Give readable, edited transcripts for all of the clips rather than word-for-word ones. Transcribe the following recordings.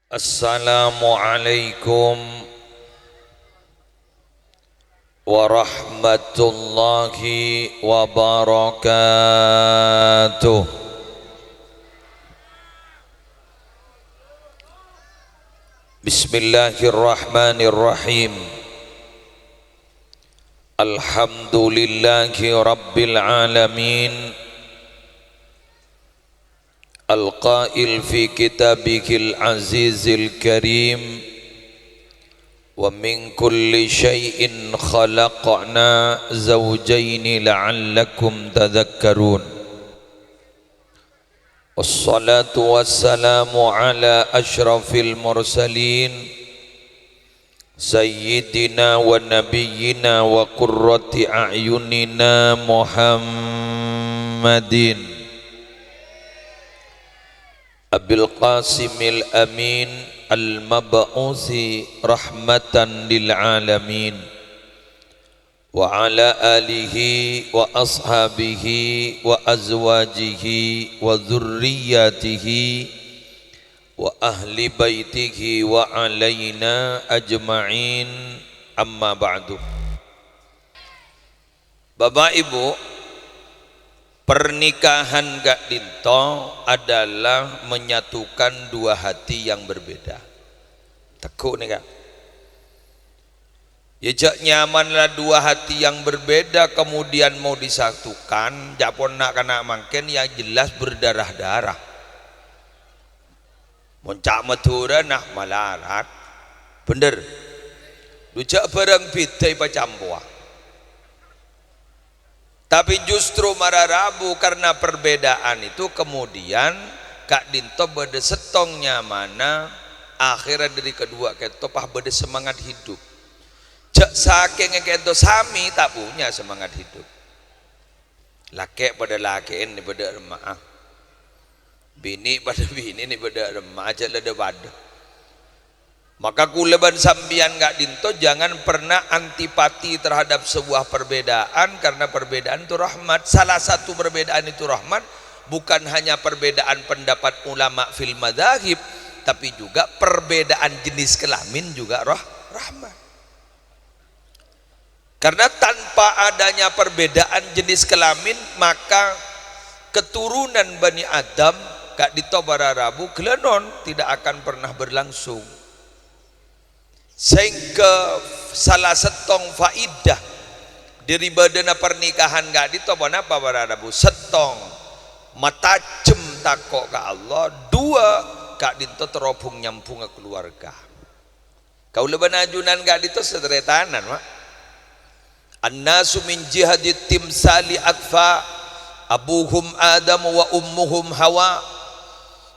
Assalamualaikum warahmatullahi wabarakatuh. Bismillahirrahmanirrahim. Alhamdulillahi rabbil alamin. Al-qail fi kitabihil azizil karim, wa min kulli syai'in khalaqna zawjaini la'allakum tadhakkarun. Wassalatu wassalamu ala ashrafil mursalin sayyidina wa nabiyyina wa qurrati a'yunina Muhammadin Abil Qasimil Amin Al-Mab'usi rahmatan lil alamin wa ala alihi wa ashabihi wa azwajihi wa dhurriyyatihi wa ahli baitihi wa alaina ajma'in, amma ba'du. Bapak Ibu, pernikahan Gak Dinto adalah menyatukan dua hati yang berbeda. Tekuk nih Kak. Ya jak nyamanlah dua hati yang berbeda kemudian mau disatukan, japon nak kena mangken yang jelas berdarah-darah. Moncak matura nak malarat. Bener. Dujak barang bidai pacampuah. Tapi justru marah Rabu karena perbedaan itu kemudian Kak Dinto beda setongnya mana akhirnya dari kedua keto pah beda semangat hidup. Cak saking keto sami tak punya semangat hidup. Laki pada laki ini pada remah, bini pada bini ini pada remah aja lada pada. Maka kuleban sambian Gak Dinto jangan pernah antipati terhadap sebuah perbedaan, karena perbedaan itu rahmat. Salah satu perbedaan itu rahmat, bukan hanya perbedaan pendapat ulama fil madzhab, tapi juga perbedaan jenis kelamin juga rahmat. Karena tanpa adanya perbedaan jenis kelamin, maka keturunan Bani Adam Gak Dinto bararabu gelenon tidak akan pernah berlangsung. Sehingga salah setong faidah dari badana pernikahan Gak Dinto apa bararabu setong matajem takok ke Allah, dua Gak Dinto terobong nyambung ke keluarga. Kau leban ajunan Gak Dinto sederetanan mak. An-nasu min jihadit timsali akfa abuhum Adam wa ummuhum Hawa.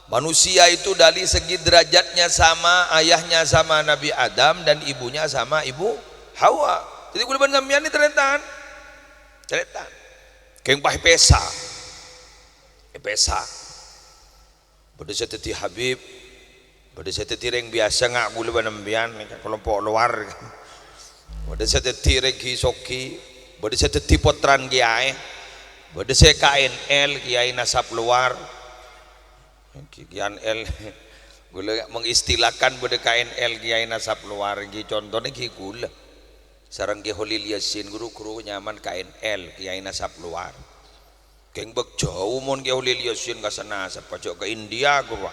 Manusia itu dari segi derajatnya sama, ayahnya sama Nabi Adam dan ibunya sama ibu Hawa. Jadi kuliban sampean ini teretan. Keng pah pesa. Pada seteti Habib, pada seteti reng biasa ngak kuliban sampean kelompok luar. Pada seteti reng Soki, pada seteti potran kiai, pada se KNL kiai nasab luar. KNL gula mengistilahkan pada KNL kiai nasab luar gi contohnya ki gula sareng ki Holil Yasin guru-guru nyaman KNL kiai nasab luar keng bek jauh mon ki Holil Yasin ka sana pojok ke India gua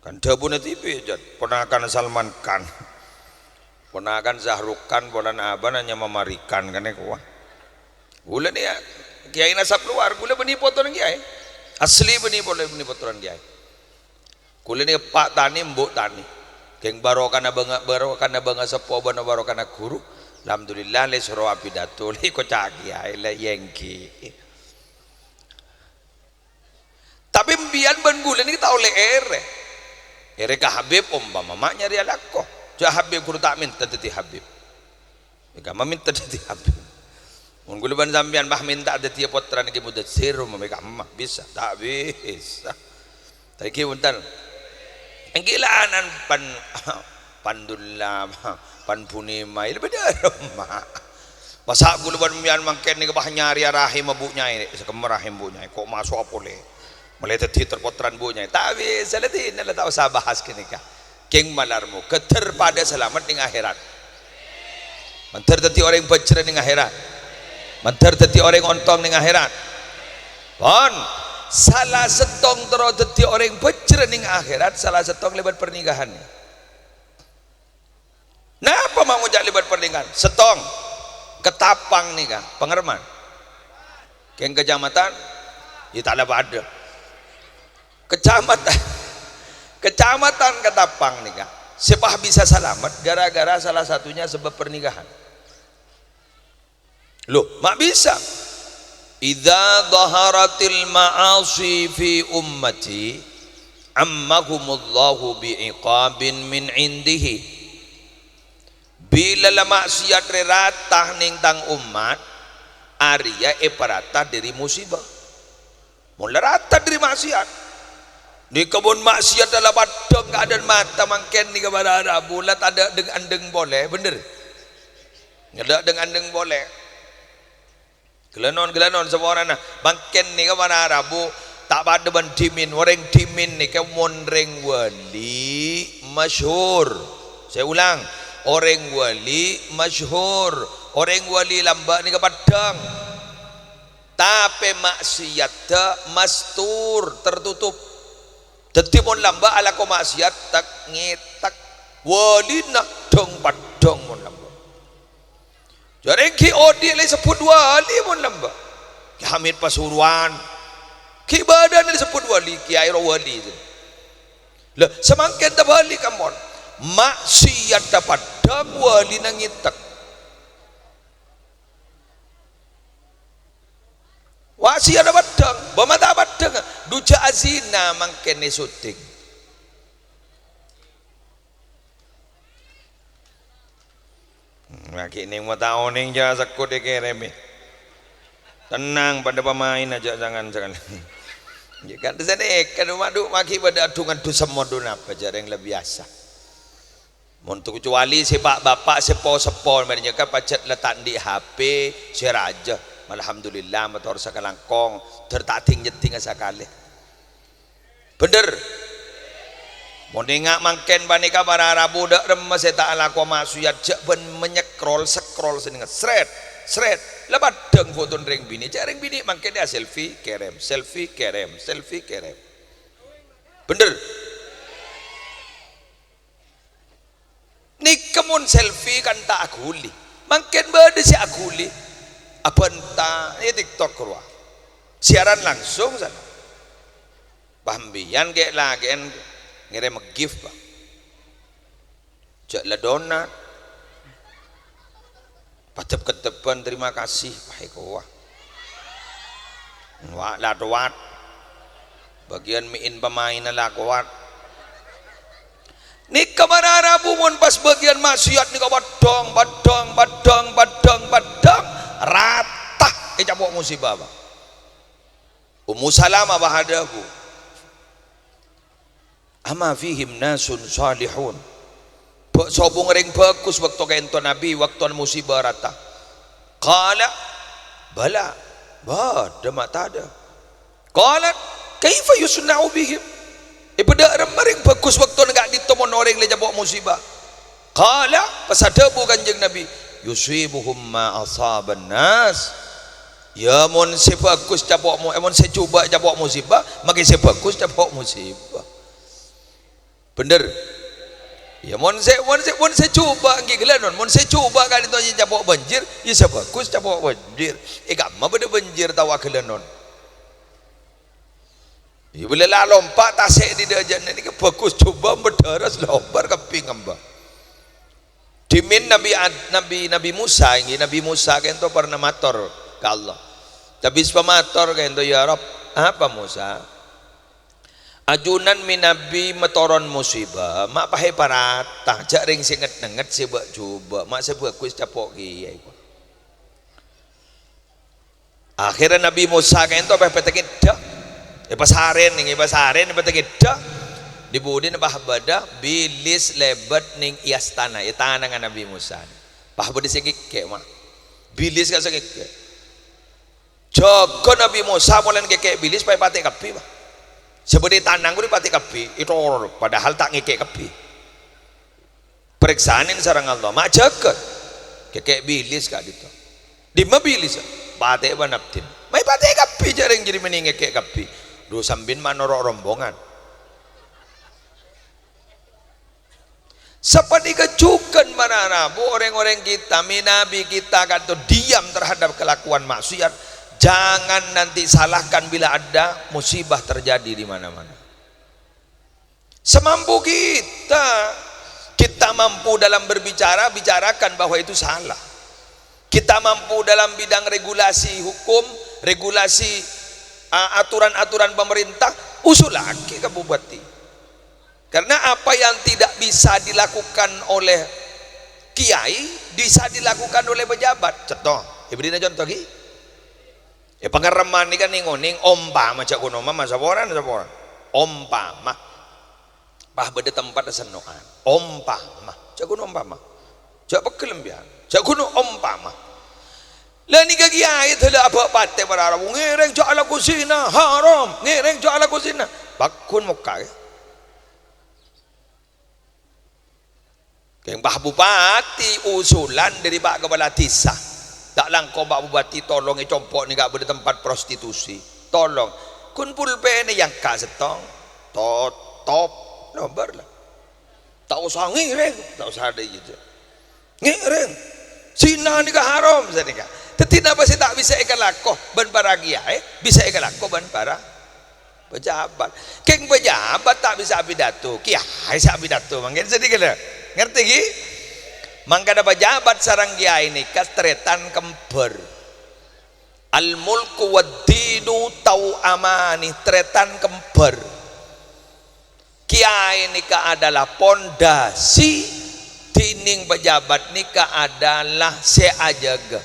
kan dabune TV jad ponakan Salman Khan ponakan Zahruk Khan bolan aban hanya memarikan kan gua gula dia kiai nasab luar gula beni foto kiai asli benih boleh benih poturan dia. Kuliah ni Pak Tani, Mbok Tani. Keng barokana bangga sepo bana barokana guru. Alhamdulillah le suro apidato le kocaki ai le yengki. Tapi mbian ban kuliah ni kita oleh ere ka Habib umpama maknya dia lakko. Ja Habib guru tak minta dadi Habib. Ika minta dadi Habib. Mun guluban sampean bah minta ada tiap potran ki mudatsir mereka mah bisa tak bisa. Tapi ki untan enggilanan pandulla pan punima itu beda rumah. Masa guluban mian mangken ni bah nyari rahim bunya ini sekemar rahim bunya kok masuk apole. mulai tadi terpotran bunya tapi salatin lah tak usah bahas kini kah keng malarmu keter pada selamat ning akhirat mantar tadi orang bercerah ning akhirat mantar tadi orang ontong ning akhirat pon salah setong terus tadi orang bercerah ning akhirat salah setong lebat pernikahan napa mau jak lebat pernikahan setong ketapang nih kah pengerman keng kecamatan ya tak ada kecamatan Ketapang nih kak sepah bisa selamat gara-gara salah satunya sebab pernikahan loh mak bisa idza dhaharatil ma'asi fi ummati ammahumullahu bi'iqabin min indihi bila la maksiat reratah ning tang umat Arya eparata dari musibah mula rata dari maksiat di kebun maksiat dalam badang keadaan mata mangken ni kepada Rabu lah tak ada dengan andeng boleh bener ada dengan andeng boleh gelanon semua orang nah mangken ni kepada Rabu tak pada bandimin orang dimin ni ke monreng wali masyhur saya ulang orang wali masyhur orang wali lamba ni ke padang tapi maksiat mastur tertutup tetapi mon lamba ala ko maksiat tak ngetak wali nak dong padang mon lamba jarang ki odi le sebut wali mon lamba ki Hamid Pasuruan ki badan le sebut wali ki airo wali le semangken ta bali kamon maksiat dapat dang wali nang ngetak wasi ada badang bamata badang duja azina mangkene syuting lagi ning mata oning ja sakut kereme tenang pada pemain aja jangan ya kan sana kan madu maki pada adungan tu semodun apa jarang lebih biasa untuk kecuali sepak bapak sepo mereka kan pacet letak di HP seraja alhamdulillah motor sakalangkong tertating nyeting asakale bener mau nengak mangken banika para Rabu dak remes eta ala ko maksuyat jak ben menyekrol scroll seningat sret lebat deng foto ring bini jareng bini mangken dia selfie kerem bener nikemun selfie kan tak aguli mangken bade si aguli apa entah ini TikTok keluar siaran langsung sana pambian kayak lagi ngirim gift bang jak la donat patep ketepan terima kasih wahai kau wah la doat bagian miin pemain la kuat ni kemana Rabu mun pas bagian maksiat ni kau badang ratah capok musibah bang Ummu Salamah bahadahu ama fihim nasun salihun sobong ring bagus waktu kento Nabi waktu musibah ratah qala bala bada mata ada qala kaifa yusna'u bihim pada ring bagus waktu enggak ditemon orang le capok musibah qala pasadabu kanjeng Nabi yusibuhum ma asaban nas ya mun sebagus capokmu mun secoba capok musibah makin sebagus capok musibah bener ya mun secoba nggih gelanon mun secoba kali itu capok banjir ya sebagus capok banjir gamma beda banjir tawa gelanon ya boleh lah lompat tasik di dajan ini bagus coba berdaras lombar keping amba dimin Nabi Musa ini Nabi Musa kan tu pernah matur ke Allah tapi sepamator kan tu ya Rab apa Musa ajunan min Nabi metoron musibah mak pahe paratah jak ring singet nenget sebab coba mak sebab kuis capok kiai akhirnya Nabi Musa kan tu pahe petekin dah pasaren petekin dah dibudin bah bada bilis lebat ning iastana itana dengan Nabi Musa bah bada sengik ke mah bilis ka sengik ke jogo Nabi Musa molen ke bilis pai patek kapi bah seperti tanang ku dipati kepi itu padahal tak ngekek kepi periksaanin sarang Allah mak jaket kekek bilis kak gitu di bilis pati banaptin mai pati kepi jarang jadi mending ngekek kepi do sambin manorok rombongan seperti kecukan mana bu orang-orang kita minabi kita kan tuh diam terhadap kelakuan maksiat. Jangan nanti salahkan bila ada musibah terjadi di mana-mana. Semampu kita mampu dalam berbicara, bicarakan bahwa itu salah. Kita mampu dalam bidang regulasi hukum, regulasi aturan-aturan pemerintah, usul lagi ke bupati. Karena apa yang tidak bisa dilakukan oleh kiai, bisa dilakukan oleh pejabat. Contoh, beri contoh lagi. Ya pengereman ini kan ngoning ompama cak kuno mah saporan ompama pah beda tempat senoan ompama cak kuno ompama cak pekelembian cak kuno ompama lah ni kaki ayat lah apa pate para ngereng cak ala kusina haram ngereng cak ala kusina bakun muka keng bah bupati usulan dari pak kepala desa tak langkau Pak Bupati tolong compok ni gak boleh tempat prostitusi tolong kun pulpen yang kak setong top nomor lah tak usah ngireng tak usah ada gitu ngireng Cina ni gak haram saya kak tidak pasti tak bisa ikan lakoh ban para kiai bisa ikan lakoh ban para pejabat keng pejabat tak bisa pidato kiai bisa pidato mangkin sedikit lah ngerti ki mangka ada pejabat sarang kiai ini katretan kember al mulku wad dinu tau amani tretan kember kiai nikah adalah pondasi tining pejabat nikah adalah seajaga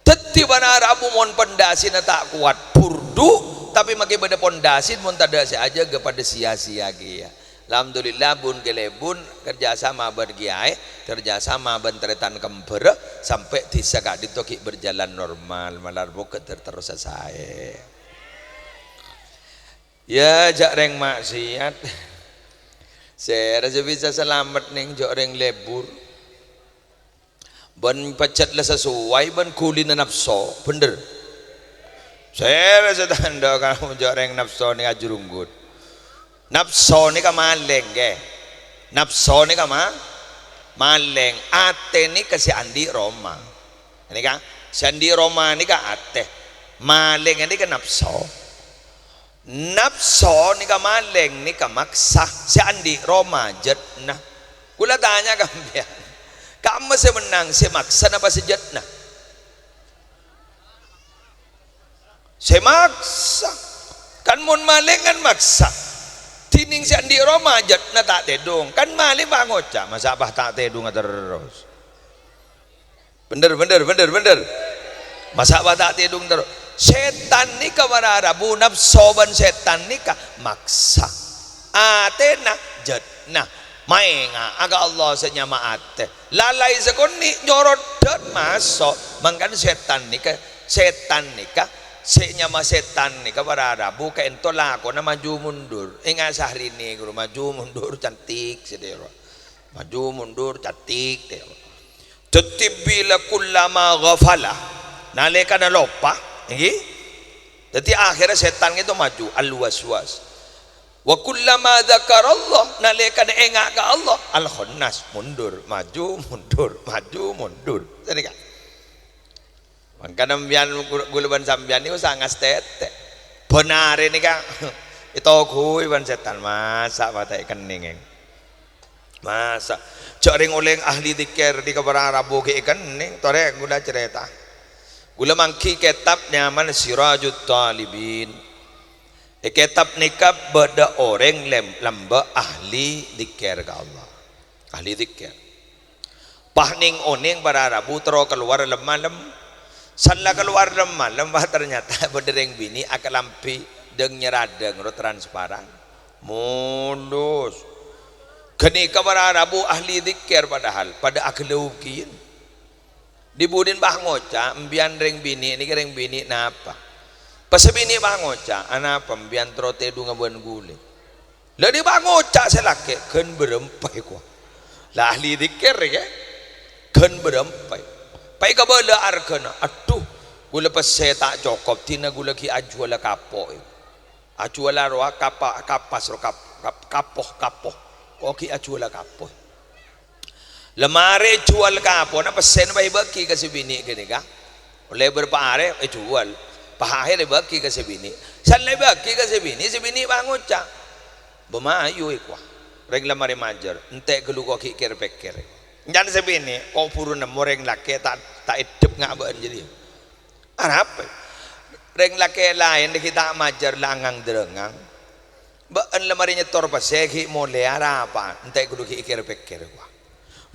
teti benar abu mon pondasi na tak kuat burdu tapi makin pada pondasi mon tak ada seajaga pada sia-sia kia. Alhamdulillah bun kelebun kerjasama bergiai kerjasama bentretan kember sampai disagak ditoki berjalan normal malar buka terus selesai ya jak reng maksiat saya rasa bisa selamat ning jak reng lebur ban pacet lah sesuai ban kulina nafsu bener saya rasa tanda kamu jak reng nafsu ni ajurunggut nafsu ni ka maleng ke nafsu ni ka maleng ate ni ka si Andi Roma ini ka si Andi Roma ni ka ate maleng ni ka nafsu ni ka maleng ni ka maksa si Andi Roma jatna kula tanya kampian kamu si menang si maksa apa si jatna si maksa kan mun maleng kan maksa tining si Andi Roma jat na tak tedung kan mali bangoca masa apa tak tedung terus bener masa apa tak tedung terus setan ni ka mararabu nafsoban setan ni ka maksa atena jat na mainga aga Allah senyama ate lalai sekoni nyorot dat masuk mangkan setan ni ka senyama setan ni kepada buka entola ko na maju mundur ingat sehari ni guru maju mundur cantik sedero maju mundur cantik dero tetibila kullama ghafala nalika na lopa nggih dadi akhirnya setan itu maju al waswas wa kullama dzakarallah nalika engak ka Allah al khannas mundur maju mundur jadi kan kadang bian guluban sambian itu sangat tete benar ini kak itu kui ban setan masa batai kening masa cering oleh ahli dikir di kabar Arabu ke kening tore gula cerita gula mangki kitab nyaman Sirajut Talibin kitab nikah beda orang lamba ahli dikir ke Allah ahli dikir pahning oning para Arabu tero keluar malam sanla keluar malam ternyata bedereng bini akal lampi deng nyeradeng ro transparan mulus kini kabar Arabu ahli dikir padahal pada akleukin dibudin bah ngoca embian reng bini ini reng bini napa Pasabini bangoca, anak pembian trote du ngabuan gule. Ladi bangoca selake kan berempai ko. Lah ahli dikir ke, kan berempai. Pai ka bala arkana, aduh, gula pas saya tak cokop tina gula ki ajuala kapo. Ajuala roa kapas ro kapoh. Koki ajuala kapo. Lemari jual kapo, na pesen bai baki kasi bini gini ka. Oleh berpare jual. Pahahir bagi ke sebini, sanlai bagi ke sebini bangoca, bemayu ikwa, regla mari majer, entek gelu kau kikir pekir, jangan sebini, kau purun moreng laki tak edep ngaban jadi, apa? Reng laki lain kita majer langang derengang, ban lemari nyetor pasegi mulai apa, entek gelu kikir pekir ikwa,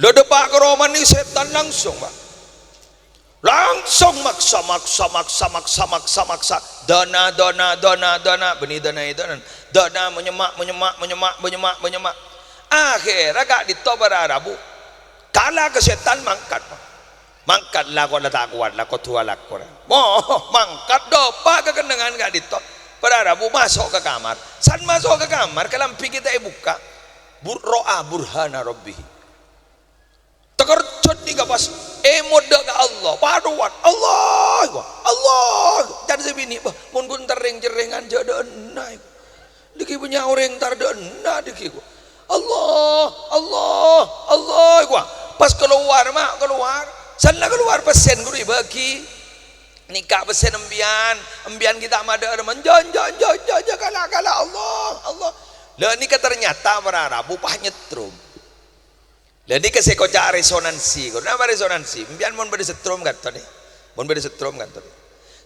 lo depak keroman ni setan langsung pak. Langsung maksa dana benih dana menyemak akhir agak ditobar Arabu kalah ke setan mangkat lah kau tak kuat lah kau tua lah kau mangkat dopa kekendengan gak ditop pada Arabu masuk ke kamar san masuk ke kamar kelampi kita buka ro'a burhana rabbihi terkejut ni kapas moda ke Allah paduan Allah dan sebini mun gun tereng jerengan jada enai diki punya orang tar da enna diki gua Allah gua pas keluar sana keluar pesen guru bagi nikah pesen embian kita mada menjon kala Allah lah ni ternyata berarabu pah nyetrum. Jadi kasi ko cak resonansi, ko nama resonansi, biar mon beri setrum kata ni,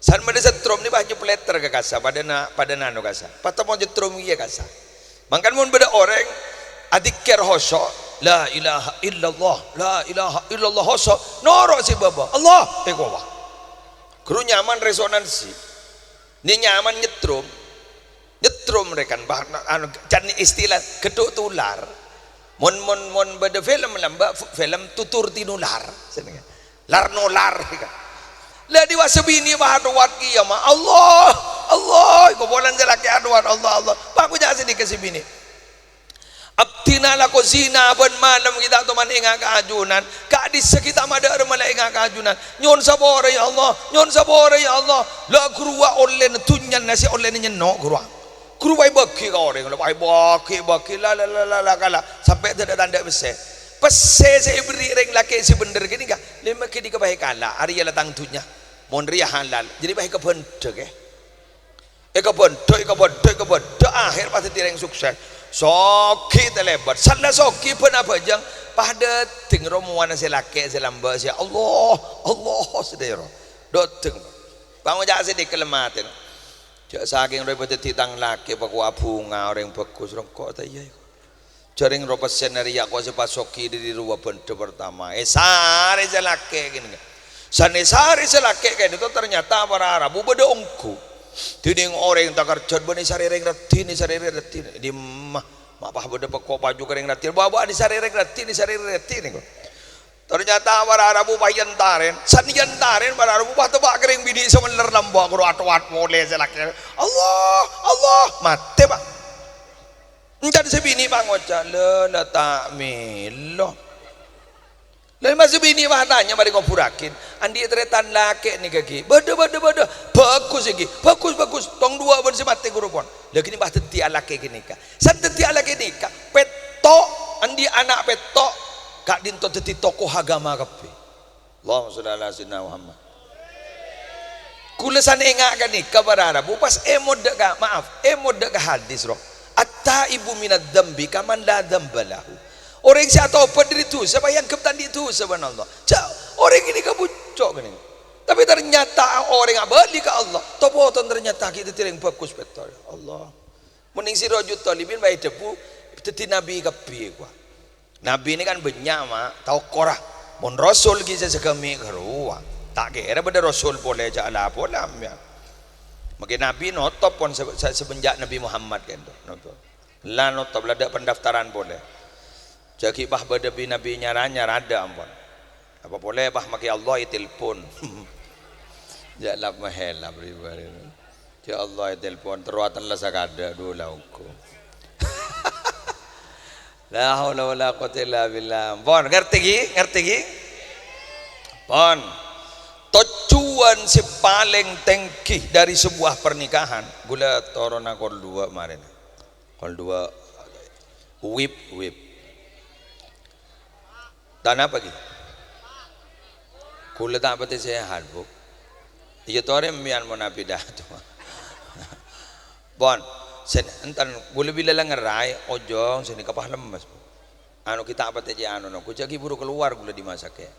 san beri setrum ni banyak pleter ke kasa, pada nano kasa, patah mon jetrum iya kasa, mangkan mon beri orang, adikir hoso, la ilaha illallah hoso, noro si baba, Allah, wah, kru nyaman resonansi, ni nyaman nyetrum rekan, anu, cani istilah keduk tular. Mon beda film tutur tinular lar nolar lah di wasabini bahadwat kiyama Allah ko bolan jelaki adwat Allah pak ku jasi di kasibini abtina la ko zina ban malam kita to man inga kaajunan ka di sekita mada remala inga kaajunan nyon sabore ya Allah la kurwa olen tunyan nasi olen nyenno kurwa kuruai baki kau orang, lepas baki la kala sampai tidak tanda besar. Pesai saya beri reng laki si bener gini kah? Lima kini kebaik kala, hari yang datang tunya, monria halal. Jadi baik kebentuk kebentuk akhir pasti tireng sukses. Soki terlebat, salah soki pun apa jang pada tinggal romuan si laki si lamba si Allah sedero, doteng. Bangun jangan sedih kelematan. Saking repot titang laki paku abunga orang bagus orang kok tak iya jaring ropa senaria kok sepasoki di ruang benda pertama sari selake gini sari selake kayak itu ternyata para Arabu beda ongku tiding orang tak kerja bani sari reti di mah apa beda pekok baju kering reti bawa di sari reti nih ternyata para Arabu payantaren saniyantaren para Arabu tebak kering bini semener lambak guru atwat mole selake Allah mate pak entar sebini bangoca le tak milo lain masih bini tanya bari ngopurakin andi tretan lake ni kaki beda bagus lagi bagus tong dua bersih mate guru pon lagi ni bah teti lake gini ka san teti lake ni ka petok andi anak petok kak dinto teti tokoh agama kape Allahumma sholli ala sayyidina Muhammad kulasan engak kan ni kabar Arabu pas emod dek hadis roh atta ibu minad dambi kaman la dambalahu orang siapa tahu pedri tu siapa yang kebetan itu subhanallah orang ini kabucok kan tapi ternyata orang abadi ke Allah topoton ternyata kita tidak bagus betul Allah mending si rojut talibin baik debu teti nabi kapi gua Nabi ini kan benyama tahu korah mon rasul kita segami keruah tak kira pada rasul boleh jala polam ya makin Nabi notop pun semenjak Nabi Muhammad kan notop lah notop ada pendaftaran boleh jadi bah pada Nabi nyaranya ada ampun apa boleh bah makin Allah telepon jalap mahelah pribadi Ya Allah telepon teruatan lah sakada dulu aku. La haula wala quwwata illa billah. Pon ngerti gi? Pon. Tujuan si paling tengkih dari sebuah pernikahan. Gula torona kol 2 kemarin. Kol 2 whip. Tanah apa gitu? Gula tak pati sehat bu. Iya tore mian mo napidah tu. Bon, sen entan gula bila lang ngerai ojong sini kapah lemas. Anu kita apa teje anu no, kucaki buru keluar gula dimasak ya.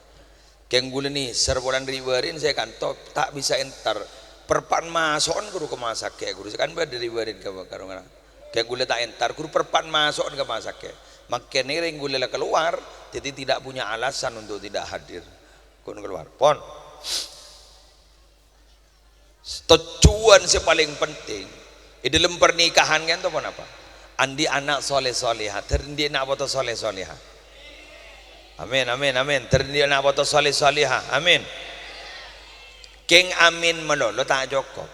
Keng gula ni serbolan riberin saya kan tak bisa entar perpan masukon guru ke masak ya guru kan ber riberin ke karungan. Keng gula tak entar guru perpan masukon ke masak ya. Makin ring gula lah keluar, jadi tidak punya alasan untuk tidak hadir. Kun keluar. Pon. Tujuan yang paling penting di dalam pernikahan kan tu pun apa? Andi anak soleh solehah, terdi anak boto soleh solehah. Amin. Terdi anak boto soleh solehah. Amin. Keng amin melolo tak cukup.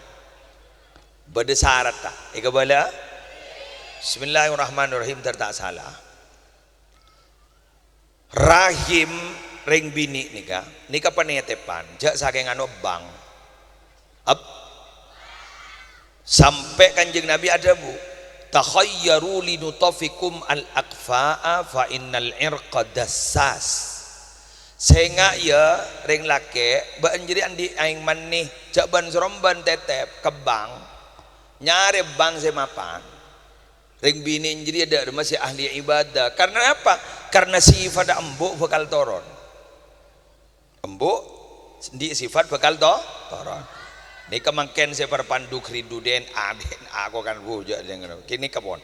Berdasyarat tak? Ika bala? Bismillahirrahmanirrahim tak salah. Rahim ring bini nika panetepan. Jak saking anu bang. Sampai kanjeng Nabi ada bu, takhayyaru linutafikum al-aqfa'a fa innal irqa dassas. Sehingga ya ring lake banjiri andi aing manih jaban seromban tetep kebang nyare bang semapan ring bini jadi ada masih ahli ibadah. Karena apa? Karena sifat embuk bakal toron. Embuk di sifat bakal toron. Ni kemangken saya perpandu kridu den aku kan bujak dengan kini kapon.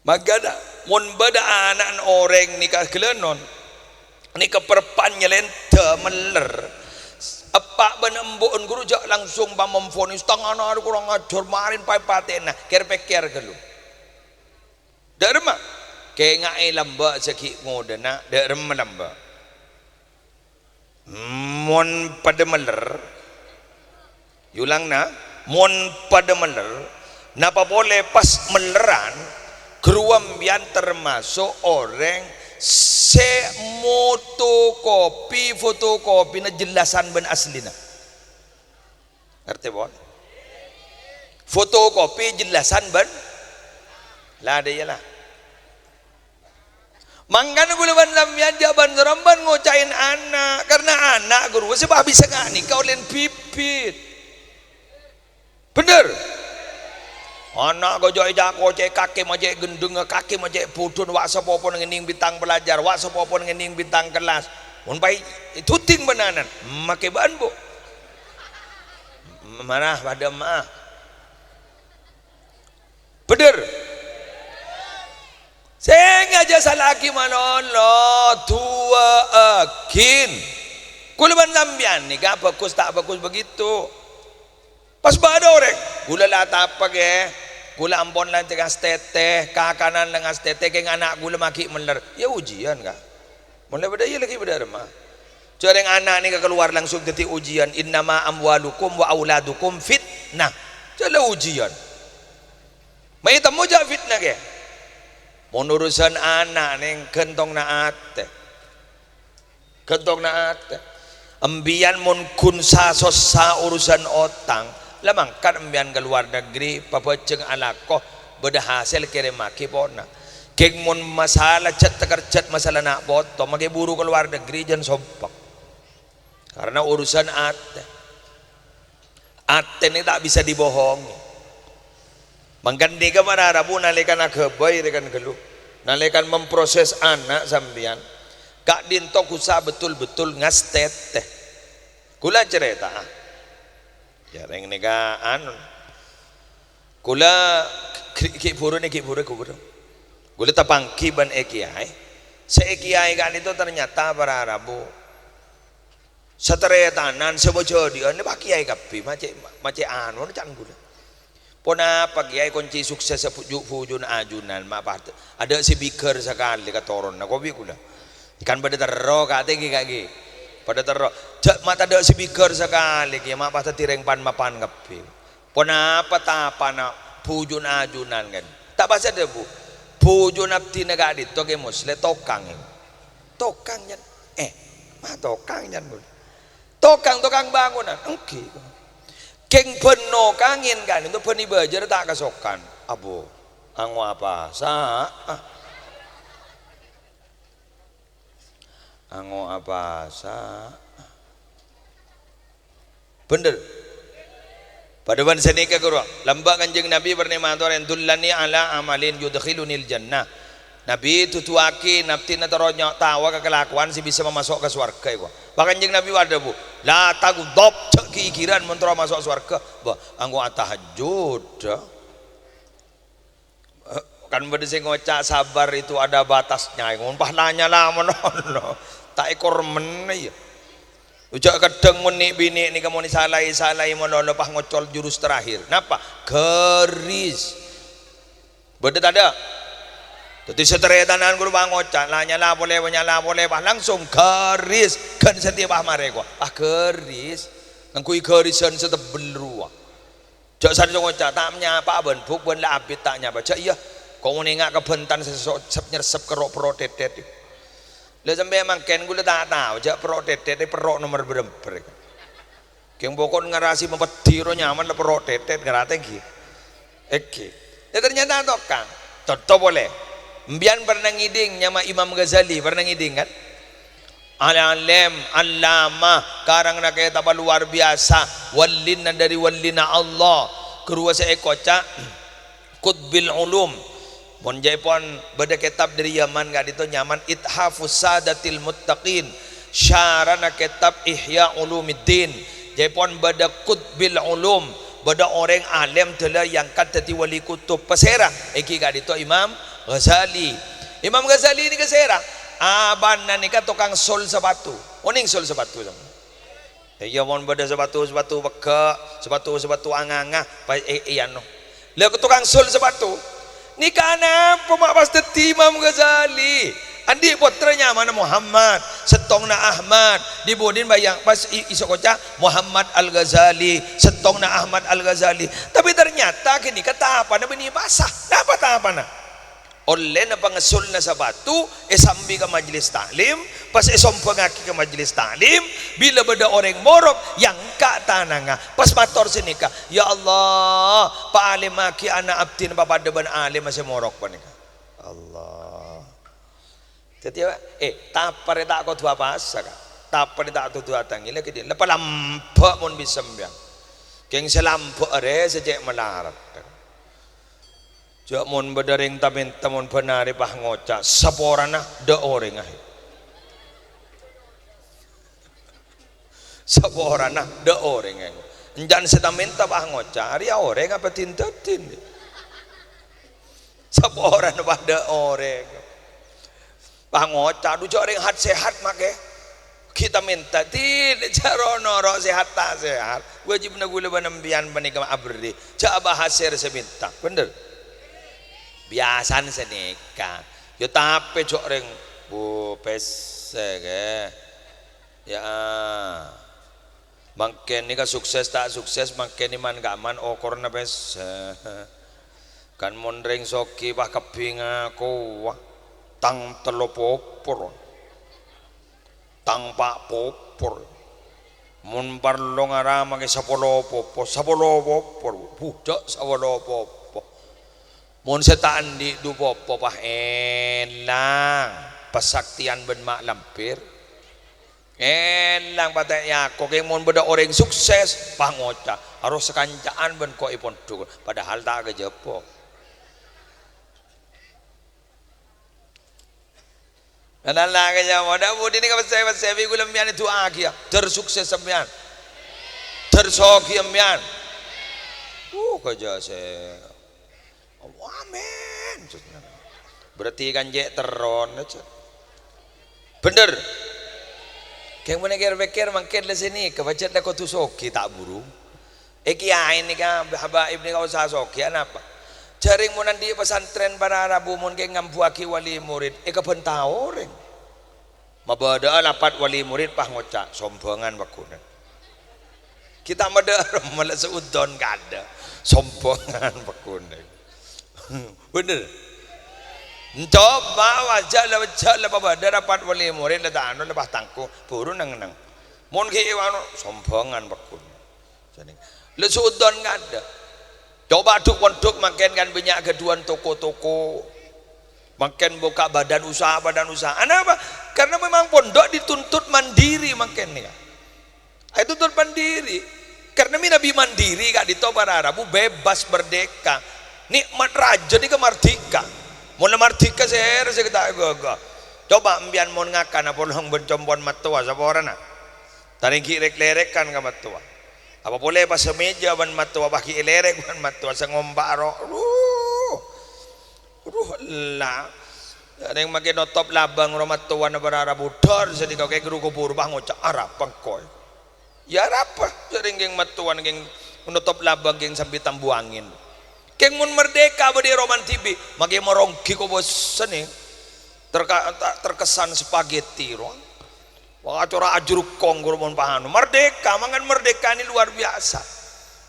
Magada mun bada anak orang nikah kelenon ni keperpan nyelente meler apa benembon guru jak langsung bamemfonis tangan ada kurang ajar marin pai patena kerpeker kelu derma ke ngai lamba seki ngodena derma lamba mon pada meler yulang na mon pada meler napa boleh pas meleran keruam bian termasuk orang fotokopi na jelasan ben aslina ngerti bon fotokopi jelasan ben lah ada ya lah mangkan gulaban lambian jaban seremban ngocain anak karena anak guru sebab bisa ngani kau len pipit bener anak gojok jako cek kaki macek gendeng kaki macek pudun wak sepopo ngening bintang belajar wak sepopo ngening bintang kelas mun pai itu ting benanan make ban bu marah pada mah bener sehingga jasa lagi manolo tua akin kulaban lambian nih gak bagus tak bagus begitu pas bada orang gula lata apa ke gula ampon lah dengan teteh kakanan dengan teteh ke anak gula maki meler ya ujian kah mulai beda ya lagi beda remah jarang anak ni keluar langsung jadi ujian innama amwalukum wa auladukum fitnah jadi ujian mai temu jak fitnah ke urusan anak ni kentong na ate ambian mun kun sa urusan otang lamang kan ambian ke luar negeri papaceng alakoh beda hasil kirim maki pona keng mun masalah cat masalah nak boto maki buru ke luar negeri jan sompak karena urusan ate ni tak bisa dibohongi mangkandi ka mararabu nalikan akabay rekan kelu nalikan memproses anak sambian kak dinto kusa betul-betul ngastet kula cerita jarang negaan kula ki puru gula tapangki ban ekiai seekiai kan itu ternyata para Arabu seteretanan sebojo dia ini pak kiai kapi macam anu can gula pona pakiai kunci sukses fujun ajunan apa ada si biker sekali katoron nak kopi gula ikan pada terro kaki pada terro mata ada si biker sekali kia mak pada tireng pan mapan kapi Kenapa tak apa nak pujun ajunan kan? Tak bahasa ada bu. Pujun abdi negara itu ke muslim tokang. Tokang jan. Mah tokang jan bu. Tokang bangunan. Oke. Keng penuh kangin kan itu peni bajar tak kesokan. Abu. Angu apa? Angu apa? Bener. Pada ban senika guru lamba kanjeng Nabi bernimator dullani ala amalin yudkhilunil jannah. Nabi tutuaki nafti na taronyo tawa kekelakuan si bisa memasuk ke surga iku. Bahkan kanjeng Nabi ada bu, la taghdab cek kikiran mentro masuk surga. Bah, anggo tahajud. Kan bade sing ngocak sabar itu ada batasnya. Ngun pahlanya lah menono. Tak ekor men ya. Ujak kadang meni bini ni kamu ni salai menolong pah ngocol jurus terakhir. Napa? Keris. Beda tak ada. Jadi setelah tanan guru bang ngocak, lah nyala boleh pah langsung keris. Kan setiap pah mare gua. Keris. Ngkui kerisan setebel ruah. Jak sadar ngocak tak menyapa ben buk ben la abit tak nyapa. Jak iya. Kau nengak kebentan sesok nyersep kerok protetet. Lah sampai mangken gula tak tahu jak protetet perok nomor berempat. Keng bokon ngarasi mempetiro nyaman lah protetet ngarate ki. Oke. Ya ternyata tokang. Toto boleh. Mbian pernah ngiding nyama Imam Ghazali pernah ngiding kan? Alim allama karang nak kaya tapa luar biasa wallina dari wallina Allah kerua seekoca Qutbil Ulum mon jaipon beda kitab dari Yaman gak itu nyaman Ithafus Sadatil Muttaqin syarana kitab Ihya Ulumiddin jaipon beda Qutbil Ulum beda orang alim telah yang kata wali kutub pesera iki gak itu Imam Ghazali ini kesera aban nika tukang sol sepatu oning sol sepatu sama iya mon beda sepatu beka sepatu anganga pa iyan no le tukang sol sepatu nikah apa mak pas teti Imam Ghazali andi putranya mana Muhammad setong na Ahmad dibudin bayang pas isokoca Muhammad Al-Ghazali setong na Ahmad Al-Ghazali tapi ternyata kini kata apa na bini basah dapat apa na oleh na pangasul na sa batu sambi ka majlis taklim pas sompengaki ka majlis taklim bila beda orang morok yang ka tananga pas mator sinika ya Allah paalimaki ana abdin papadaban alim masih morok panika Allah jadi tapar tak ko dua bahasa ka tapar tak tu dua tangile kedi lepa lampa mon bisembiang keng selampa are sejak melarat jak mon badaring tamin tamon penari pah ngocak saporana de orang ah saporana de orang ah enjan setaminta pah ngocak ari orang apa tintatin saporana pah de orang pah ngocak du jak ring hat sehat make kita minta tidak carono ro sehat tak sehat wajib na gula banembian panikam abri jak bahasir seminta bener biasan senika yo tapi cok ring bu pese ke ya makin ni ka sukses tak sukses makin ni man gaman korna pese kan mon ring soki bah kepinga ko tang telopopor tang pak popor mon parlo ngarama ke sapolo popor budak sapolo popor mun setaan di du popo pah elang pesaktian ben mak lampir elang patah ya kok mun beda orang sukses pah ngoca harus sekancaan ben kok ipon dukun padahal tak kejepo Nala kaya moda budi ni kapag saya gulam yan itu agia tersukses sembian tersoki sembian kerja saya amin berarti kan jek teron bener kayak mana kira-kira mangkir le sini kebacet le kau tu soki tak buru kiai ni kan habaib ni kau sah soki apa jaring munan di pesantren para Rabu mun kayak ngampuaki wali murid kebentah orang mabada lapat wali murid pah ngocak sombongan bakunan kita mada malah seudon kada sombongan pekune. Bener. Coba wajah apa dapat wali murid la anu lepas tangku buru nang. Mun ki anu sombongan pekune. Jadi le sudon ada. Coba duk makin kan banyak keduan toko-toko. Makin buka badan usaha. Kenapa? Karena memang pondok dituntut mandiri makin ya. Itu tuntut mandiri. Karena Nabi mandiri kak di para Arabu bebas merdeka. Nikmat raja di kemerdeka. Mau merdeka saya kita agak. Coba ambian mau ngakan apa orang bencombon matua siapa orang nak? Tarik kirek-lerek kan ke matua. Apa boleh pas semeja ban matua baki lerek ban matua sengombaro. Lah. Ada yang makin notop labang rumah tua na barara budar jadi kau kayak guru kubur bang ngocak Arab pangkoy. Ya apa? Sering geng matuan geng menutup labang geng sambil tambu angin. Geng mun merdeka badi roman tibi, makin merongki kau bosan nih. Terkesan spaghetti ruang. Wah cora ajruk kong guru mon pahanu. Merdeka, mangan merdeka ini luar biasa.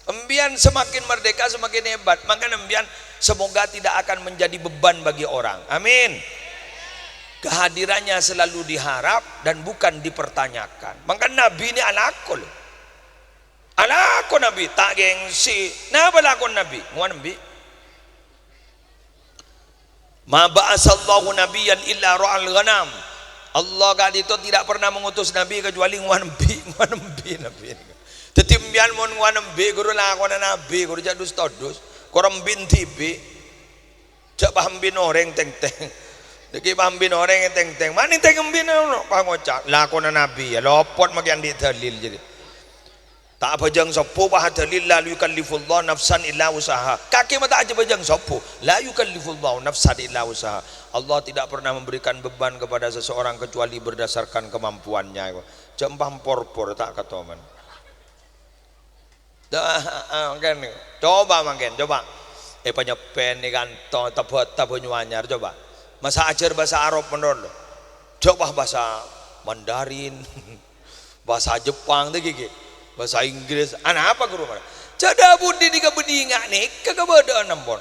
Embian semakin merdeka semakin hebat. Maka embian semoga tidak akan menjadi beban bagi orang. Amin. Kehadirannya selalu diharap dan bukan dipertanyakan. Maka Nabi ini alakul. Alakul Nabi tak gengsi. Napa lakon Nabi? Muan Nabi. Ma ba'asallahu nabiyyan illa ra'al ghanam. Allah kali itu tidak pernah mengutus Nabi kecuali Nabi. Tetimbian mon Nabi guru lakon Nabi guru jadus todus. Korang bin tibi. Jak paham bin orang teng-teng. Deki paham bin orang teng-teng. Mana teng bin pangocak lakon Nabi ya lopot magian di dalil jadi. Tak apa jang sopo bah dalil la yukallifullah nafsan illa usaha. Kaki mata aja bajang sopo la yukallifullah nafsan illa usaha. Allah tidak pernah memberikan beban kepada seseorang kecuali berdasarkan kemampuannya. Jempah porpor tak katoman. Coba makin coba. Penyepen ni kantong tabu nyuanyar coba. Masa ajar bahasa Arab menurut. Coba bahasa Mandarin, bahasa Jepang tu gigi. Bahasa Inggris, anak apa guru mana? Cada budi di kebeningan nih, kekebedaan nampon.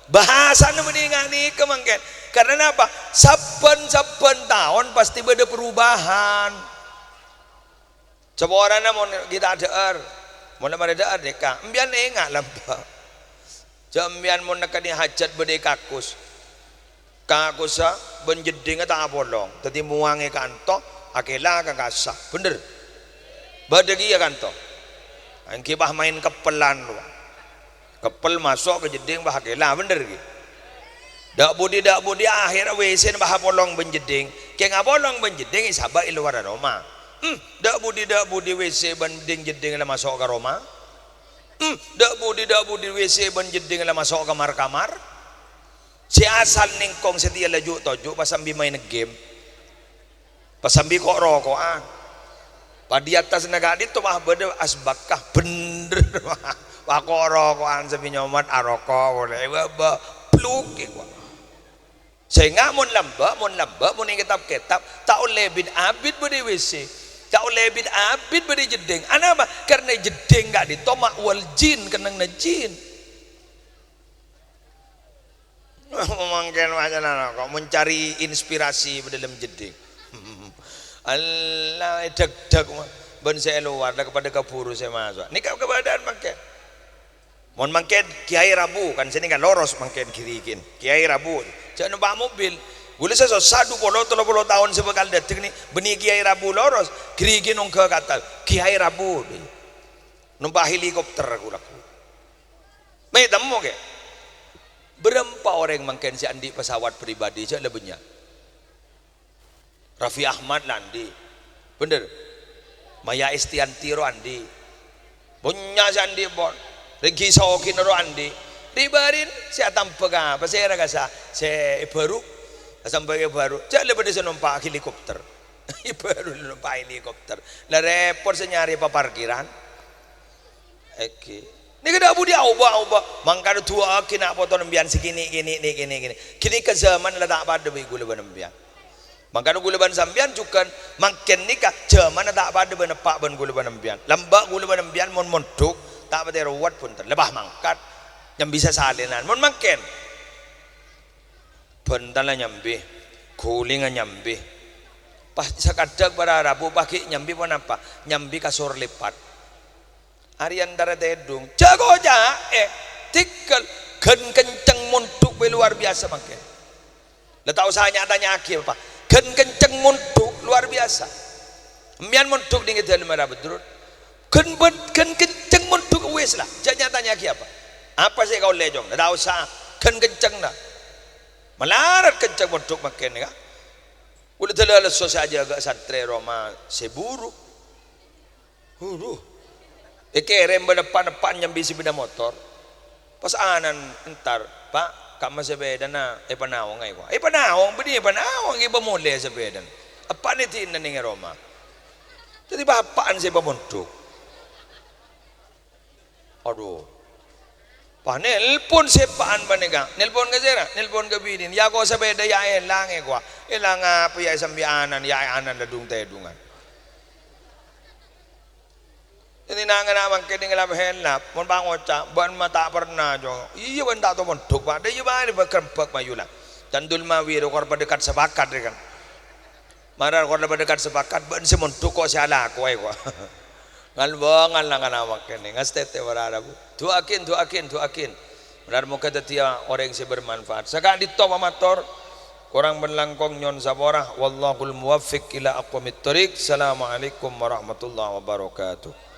Bahasa kebeningan nih kemangken. Karena apa? Saben tahun pasti ada perubahan. Coba orang namun kita ada mau nama ada deka. Embian enggak lampa. Jambian mau nak ni hajat berde kakus. Kakusa benjeding tak bolong. Tadi muange kanto, akela kakasa. Bener. Berdegi ya kanto. Angki bah main kepelan lu. Kepel masuk ke jeding bah akela bener ki. Dak budi akhir WC bah bolong benjeding. Ke ngap bolong benjeding isaba iluar Roma. Dak budi WC benjeding jeding la masuk ke Roma. Dak budi WC benjeding la masuk ke kamar. Si asal ningkong setia laju toju pasambi main game. Pasambi kok rokokan. Padi atas negara itu mah beda asbakah bener wah kok rokokan sabi nyomat aroko boleh ba pluk gua. Sehingga mun lamba mun kitab tak oleh bid abid bede WC. Tak oleh bid abid bede jeding. Apa? Karena jeding enggak ditomak wal jin kenang na jin. Mungkin macam kok mencari inspirasi dalam jeding. Allah dak ben saya luar kepada kapuru saya masuk. Ni keadaan makin. Mon makin Kiai Rabu kan sini kan loros makin kirikin. Kiai Rabu. Jangan numpak mobil. Boleh saya 1 puluh 30 tahun sebekal detik ni benih Kiai Rabu loros kirikin nong ke kata Kiai Rabu. Numpak helikopter aku laku. Mai temu ke? Berapa orang makin si andi pesawat pribadi je lebihnya. Raffi Ahmad landi, bener. Maya Estiantiro andi, punya si andi bon. Regi Sokin ro andi, ribarin si atam pega, pasai ragasa, si baru, sampai baru. Jadi lebih dari numpak helikopter, baru numpak helikopter. Lah repot senyari parkiran. Oke. Ni kada budi auba, mangkada tua kena potong nembian segini gini. Kini ke zaman lah tak pada begitu leban nembian. Maka nu gulaban sambian juga makin nikah zaman tak pada benepak ben gulaban nembian. Lambak gulaban nembian mon montuk tak pada ruwat pun lebah mangkat yang bisa salinan mun makin bentala nyambi kulingan nyambi pas sakadang pada Rabu pagi nyambi pun apa nyambi kasur lipat harian darah tedung jago aja tikal gen kenceng muntuk luar biasa makin lah tahu saya tanya akhir apa gen kenceng muntuk luar biasa mian muntuk dingin dalam marah betul gen kenceng muntuk wes lah jangan tanya akhir apa sih kau lejong lah tahu saya gen kenceng dah melarat kenceng muntuk makin ya udah terlalu susah aja agak santri Roma seburu kerem depan nyambi sepeda motor pas anan entar pak kak mas sepeda na panawang ay ko panawang bedi panawang iba mule sepeda apa ni tinan ni Roma jadi bapaan si pamuntuk aduh panel pun sepaan banega nelpon ka sira nelpon ka bidin ya ko sepeda ya elang ko elang apa ya sambianan ya anan ladung tedungan ini nangan naman kini ngelam henlap mon bangoca ban mata pernah jo iya ban tak to mondok pak de ba ni bakrempak mayula dan dul mawiro kor dekat sepakat kan marar kor dekat sepakat ban se mondok ko salah ko ay ko ngal bongan lang naman kini ngastete warara bu doakin benar muka tetia orang yang bermanfaat sekarang di top amator orang berlangkong nyon saborah wallahul muwaffiq ila aqwamit thoriq. Assalamualaikum warahmatullahi wabarakatuh.